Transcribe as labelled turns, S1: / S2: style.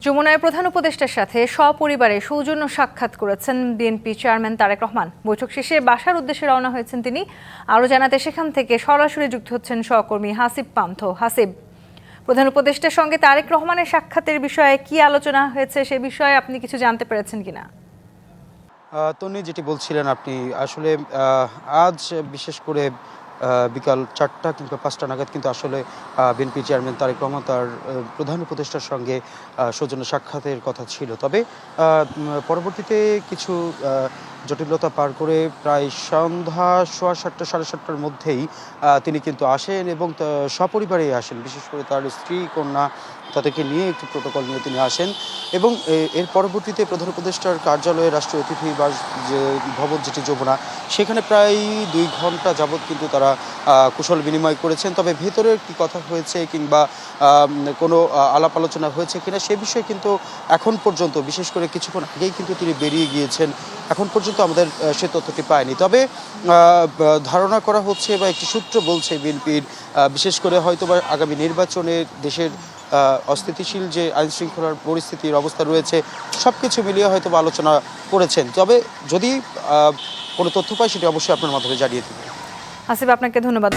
S1: যমুনায় প্রধান উপদেষ্টার সাথে সপরিবারে সৌজন্য সাক্ষাৎ করেছেন বিএনপি চেয়ারম্যান তারেক রহমান। বৈঠক শেষে বাসার উদ্দেশ্যে রওনা হয়েছেন তিনি। আরও জানাতে সেখান থেকে সরাসরি যুক্ত হচ্ছেন সহকর্মী হাসিব পান্থ। হাসিব, প্রধান উপদেষ্টার সঙ্গে তারেক রহমানের সাক্ষাতের বিষয়ে কি আলোচনা হয়েছে সে বিষয়ে আপনি কিছু জানতে পেরেছেন কিনা?
S2: তন্নি, যেটি বলছিলেন আপনি, আসলে আজ বিশেষ করে বিকাল ৪টা কিংবা ৫টা নাগাদ কিন্তু আসলে বিএনপি চেয়ারম্যান তারেক রহমান তার প্রধান উপদেষ্টার সঙ্গে সৌজন্য সাক্ষাতের কথা ছিল। তবে পরবর্তীতে কিছু জটিলতা পার করে প্রায় সন্ধ্যা ৭:৩০ সাড়ে ৭টার মধ্যেই তিনি কিন্তু আসেন এবং সপরিবারেই আসেন। বিশেষ করে তার স্ত্রী, কন্যা, তাদেরকে নিয়ে একটি প্রোটোকল নিয়ে তিনি আসেন এবং এর পরবর্তীতে প্রধান উপদেষ্টার কার্যালয়ে রাষ্ট্রীয় অতিথি বাস যে ভবন, যেটি যমুনা, সেখানে প্রায় ২ ঘন্টা যাবৎ কিন্তু তারা কুশল বিনিময় করেছেন। তবে ভেতরে কি কথা হয়েছে কিংবা কোনো আলাপ আলোচনা হয়েছে কিনা সে বিষয়ে কিন্তু এখন পর্যন্ত, বিশেষ করে কিছুক্ষণ আগেই কিন্তু তিনি বেরিয়ে গিয়েছেন, এখন পর্যন্ত আমাদের সে তথ্যটি পায়নি। তবে ধারণা করা হচ্ছে বা একটি সূত্র বলছে বিএনপির, বিশেষ করে হয়তোবা আগামী নির্বাচনে দেশের অস্থিতিশীল যে আইন শৃঙ্খলার পরিস্থিতির অবস্থা রয়েছে, সব কিছু মিলিয়ে হয়তো আলোচনা করেছেন। তবে যদি কোনো তথ্য পাই সেটি অবশ্যই আপনার মাধ্যমে জানিয়ে দেব।
S1: হাসিব, আপনাকে ধন্যবাদ।